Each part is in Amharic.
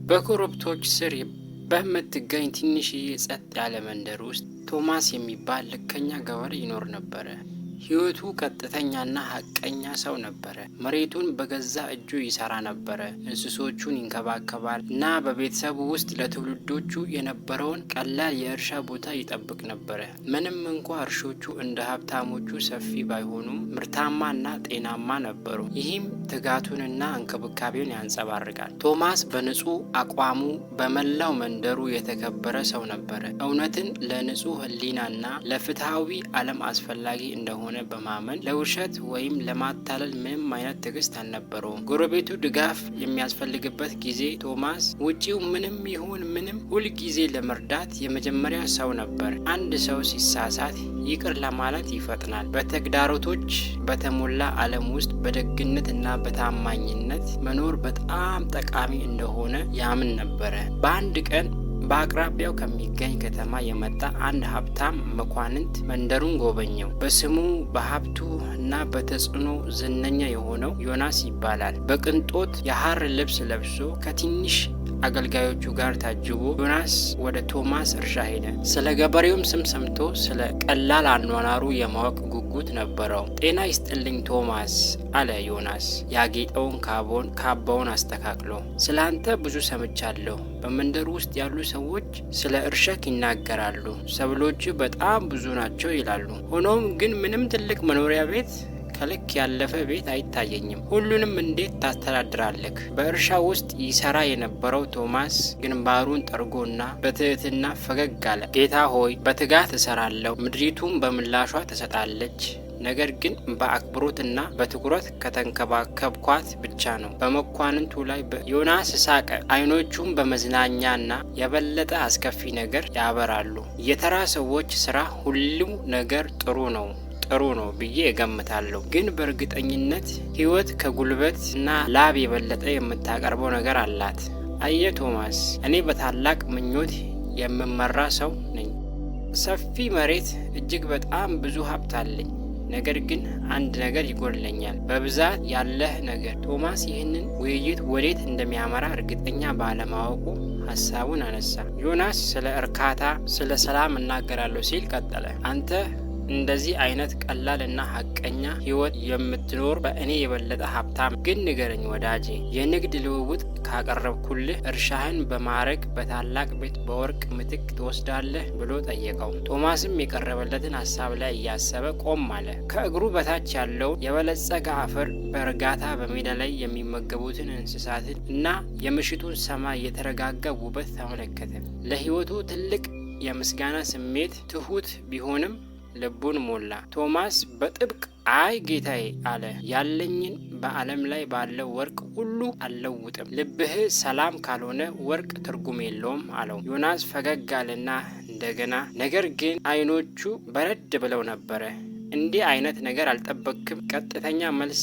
በኮረብቶች ስር በምትገኝ ትንሽዬ ጸጥ ያለ መንደር ውስጥ ቶማስ የሚባል ልከኛ ገበሬ ይኖር ነበረ። ሕይወቱ ቀጥተኛና ሐቀኛ ሰው ነበረ። መሬቱን በገዛ እጁ ይሰራ ነበረ። እንስሶቹን ይንከባከባል እና በቤተሰቡ ውስጥ ለትውልዶቹ የነበረውን ቀላል የእርሻ ቦታ ይጠብቅ ነበረ። ምንም እንኳ እርሾቹ እንደ ሀብታሞቹ ሰፊ ባይሆኑም ምርታማና ጤናማ ነበሩ። ይህም ትጋቱንና እንክብካቤውን ያንጸባርቃል። ቶማስ በንጹህ አቋሙ በመላው መንደሩ የተከበረ ሰው ነበረ። እውነትን ለንጹህ ሕሊናና ለፍትሃዊ ዓለም አስፈላጊ እንደሆነ በማመን ለውሸት ወይም ለማታለል ምንም አይነት ትዕግስት አልነበረውም። ጎረቤቱ ድጋፍ የሚያስፈልግበት ጊዜ ቶማስ ውጪው ምንም ይሁን ምንም ሁልጊዜ ለመርዳት የመጀመሪያ ሰው ነበር። አንድ ሰው ሲሳሳት ይቅር ለማለት ይፈጥናል። በተግዳሮቶች በተሞላ ዓለም ውስጥ በደግነት እና በታማኝነት መኖር በጣም ጠቃሚ እንደሆነ ያምን ነበረ። በአንድ ቀን በአቅራቢያው ከሚገኝ ከተማ የመጣ አንድ ሀብታም መኳንንት መንደሩን ጎበኘው። በስሙ በሀብቱ እና በተጽዕኖ ዝነኛ የሆነው ዮናስ ይባላል። በቅንጦት የሐር ልብስ ለብሶ ከትንሽ አገልጋዮቹ ጋር ታጅቦ ዮናስ ወደ ቶማስ እርሻ ሄደ። ስለ ገበሬውም ስም ሰምቶ ስለ ቀላል አኗኗሩ የማወቅ ጉጉት ነበረው። ጤና ይስጥልኝ ቶማስ አለ ዮናስ ያጌጠውን ካባውን አስተካክሎ። ስለ አንተ ብዙ ሰምቻለሁ። በመንደሩ ውስጥ ያሉ ሰዎች ስለ እርሻክ ይናገራሉ። ሰብሎች በጣም ብዙ ናቸው ይላሉ። ሆኖም ግን ምንም ትልቅ መኖሪያ ቤት ከልክ ያለፈ ቤት አይታየኝም። ሁሉንም እንዴት ታስተዳድራለህ? በእርሻ ውስጥ ይሰራ የነበረው ቶማስ ግንባሩን ጠርጎና በትህትና ፈገግ አለ። ጌታ ሆይ፣ በትጋት እሰራለሁ፣ ምድሪቱም በምላሿ ትሰጣለች። ነገር ግን በአክብሮትና በትኩረት ከተንከባከብኳት ብቻ ነው። በመኳንንቱ ላይ ዮናስ ሳቀ። አይኖቹም በመዝናኛና የበለጠ አስከፊ ነገር ያበራሉ። የተራ ሰዎች ስራ ሁሉም ነገር ጥሩ ነው ብዬ እገምታለሁ። ግን በእርግጠኝነት ህይወት ከጉልበት እና ላብ የበለጠ የምታቀርበው ነገር አላት። አየ ቶማስ፣ እኔ በታላቅ ምኞት የምመራ ሰው ነኝ። ሰፊ መሬት፣ እጅግ በጣም ብዙ ሀብት አለኝ። ነገር ግን አንድ ነገር ይጎድለኛል፣ በብዛት ያለህ ነገር። ቶማስ ይህንን ውይይት ወዴት እንደሚያመራ እርግጠኛ ባለማወቁ ሀሳቡን አነሳ። ዮናስ ስለ እርካታ፣ ስለ ሰላም እናገራለሁ ሲል ቀጠለ። አንተ እንደዚህ አይነት ቀላል እና ሐቀኛ ህይወት የምትኖር በእኔ የበለጠ ሀብታም ግን ንገረኝ ወዳጄ፣ የንግድ ልውውጥ ካቀረብኩልህ እርሻህን በማረግ በታላቅ ቤት በወርቅ ምትክ ትወስዳለህ ብሎ ጠየቀው። ቶማስም የቀረበለትን ሀሳብ ላይ እያሰበ ቆም አለ። ከእግሩ በታች ያለውን የበለጸገ አፈር፣ በእርጋታ በሜዳ ላይ የሚመገቡትን እንስሳትን እና የምሽቱን ሰማይ የተረጋጋ ውበት ተመለከተ። ለህይወቱ ትልቅ የምስጋና ስሜት ትሁት ቢሆንም ልቡን ሞላ። ቶማስ በጥብቅ አይ ጌታዬ አለ፣ ያለኝን በዓለም ላይ ባለው ወርቅ ሁሉ አልለውጥም። ልብህ ሰላም ካልሆነ ወርቅ ትርጉም የለውም አለው። ዮናስ ፈገግ አለና እንደገና፣ ነገር ግን አይኖቹ በረድ ብለው ነበረ። እንዲህ አይነት ነገር አልጠበቅክም? ቀጥተኛ መልስ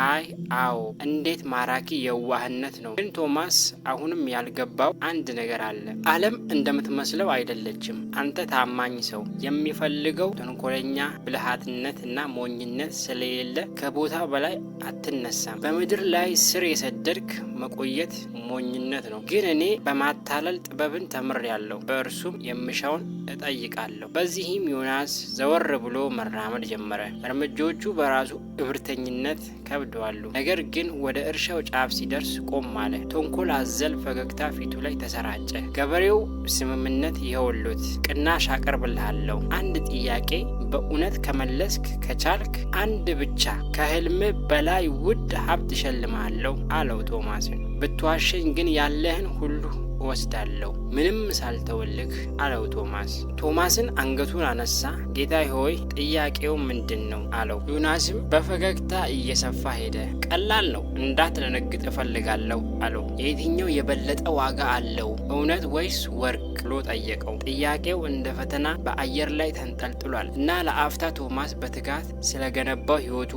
አይ አዎ። እንዴት ማራኪ የዋህነት ነው! ግን ቶማስ አሁንም ያልገባው አንድ ነገር አለ። ዓለም እንደምትመስለው አይደለችም። አንተ ታማኝ ሰው የሚፈልገው ተንኮለኛ ብልሃትነት እና ሞኝነት ስለሌለ ከቦታ በላይ አትነሳም። በምድር ላይ ስር የሰደድክ መቆየት ሞኝነት ነው። ግን እኔ በማታለል ጥበብን ተምሬያለሁ፣ በእርሱም የምሻውን እጠይቃለሁ። በዚህም ዮናስ ዘወር ብሎ መራመድ ጀመረ። እርምጃዎቹ በራሱ እብርተኝነት ከብደዋሉ። ነገር ግን ወደ እርሻው ጫፍ ሲደርስ ቆም አለ። ተንኮል አዘል ፈገግታ ፊቱ ላይ ተሰራጨ። ገበሬው ስምምነት ይኸውልዎት፣ ቅናሽ አቀርብልሃለሁ። አንድ ጥያቄ በእውነት ከመለስክ ከቻልክ አንድ ብቻ ከህልም በላይ ውድ ሀብት እሸልምሃለሁ አለው ቶማስን። ብትዋሸኝ ግን ያለህን ሁሉ እወስዳለሁ፣ ምንም ሳልተወልክ አለው ቶማስ። ቶማስን አንገቱን አነሳ። ጌታ ሆይ ጥያቄው ምንድን ነው አለው። ዮናስም በፈገግታ እየሰፋ ሄደ። ቀላል ነው፣ እንዳትደነግጥ እፈልጋለሁ አለው። የየትኛው የበለጠ ዋጋ አለው፣ እውነት ወይስ ወርቅ ብሎ ጠየቀው። ጥያቄው እንደ ፈተና በአየር ላይ ተንጠልጥሏል እና ለአፍታ ቶማስ በትጋት ስለገነባው ህይወቱ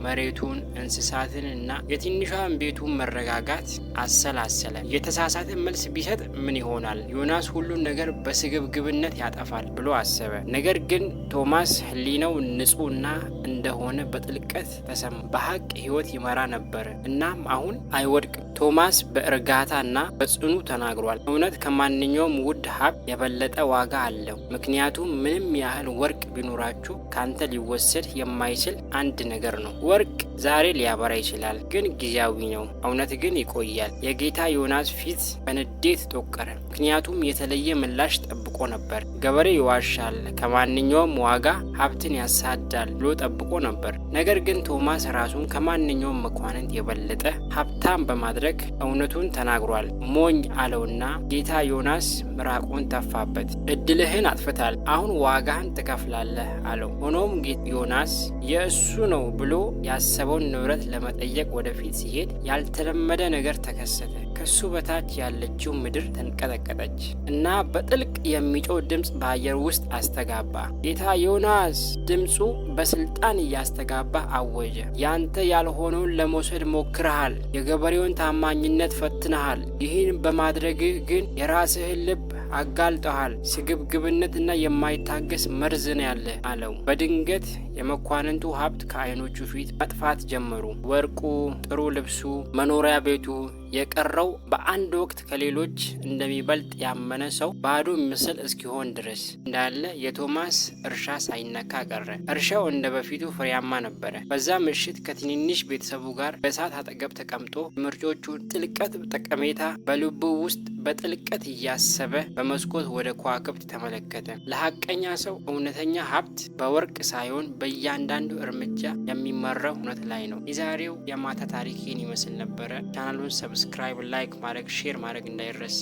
መሬቱን፣ እንስሳትን እና የትንሿን ቤቱን መረጋጋት አሰላሰለ። የተሳሳተ መልስ ቢሰጥ ምን ይሆናል? ዮናስ ሁሉን ነገር በስግብግብነት ያጠፋል ብሎ አሰበ። ነገር ግን ቶማስ ሕሊናው ንጹሕና እንደሆነ በጥልቀት ተሰማ። በሐቅ ሕይወት ይመራ ነበር። እናም አሁን አይወድቅም። ቶማስ በእርጋታና በጽኑ ተናግሯል። እውነት ከማንኛውም ውድ ሀብት የበለጠ ዋጋ አለው። ምክንያቱም ምንም ያህል ወርቅ ቢኖራችሁ ካንተ ሊወሰድ የማይችል አንድ ነገር ነው። ወርቅ ዛሬ ሊያበራ ይችላል፣ ግን ጊዜያዊ ነው። እውነት ግን ይቆያል። የጌታ ዮናስ ፊት በንዴት ተወቀረ፣ ምክንያቱም የተለየ ምላሽ ጠብቆ ነበር። ገበሬ ይዋሻል፣ ከማንኛውም ዋጋ ሀብትን ያሳዳል ብሎ ጠብቆ ነበር። ነገር ግን ቶማስ ራሱን ከማንኛውም መኳንንት የበለጠ ሀብታም በማድረግ እውነቱን ተናግሯል። ሞኝ አለውና ጌታ ዮናስ ምራቁን ተፋበት። እድልህን አጥፍታል፣ አሁን ዋጋህን ትከፍላለህ አለው። ሆኖም ዮናስ የእሱ ነው ብሎ ያሰበውን ንብረት ለመጠየቅ ወደፊት ሲሄድ ያልተለመደ ነገር ተከሰተ። ከሱ በታች ያለችው ምድር ተንቀጠቀጠች እና በጥልቅ የሚጮህ ድምፅ በአየር ውስጥ አስተጋባ። ጌታ ዮናስ ድምፁ በስልጣን እያስተጋባ አወጀ። ያንተ ያልሆነውን ለመውሰድ ሞክረሃል። የገበሬውን ታማኝነት ፈትነሃል። ይህን በማድረግ ግን የራስህን ልብ አጋልጠሃል። ስግብግብነትና የማይታገስ መርዝ ነው ያለ አለው። በድንገት የመኳንንቱ ሀብት ከዓይኖቹ ፊት መጥፋት ጀመሩ። ወርቁ፣ ጥሩ ልብሱ፣ መኖሪያ ቤቱ የቀረው በአንድ ወቅት ከሌሎች እንደሚበልጥ ያመነ ሰው ባዶ ምስል እስኪሆን ድረስ እንዳለ የቶማስ እርሻ ሳይነካ ቀረ። እርሻው እንደ በፊቱ ፍሬያማ ነበረ። በዛ ምሽት ከትንንሽ ቤተሰቡ ጋር በእሳት አጠገብ ተቀምጦ ምርጮቹን ጥልቀት ጠቀሜታ በልቡ ውስጥ በጥልቀት እያሰበ በመስኮት ወደ ከዋክብት ተመለከተ። ለሐቀኛ ሰው እውነተኛ ሀብት በወርቅ ሳይሆን በእያንዳንዱ እርምጃ የሚመራው እውነት ላይ ነው። የዛሬው የማታ ታሪክ ይህን ይመስል ነበረ። ቻናሉን ሰብስክራይብ፣ ላይክ ማድረግ፣ ሼር ማድረግ እንዳይረሳ።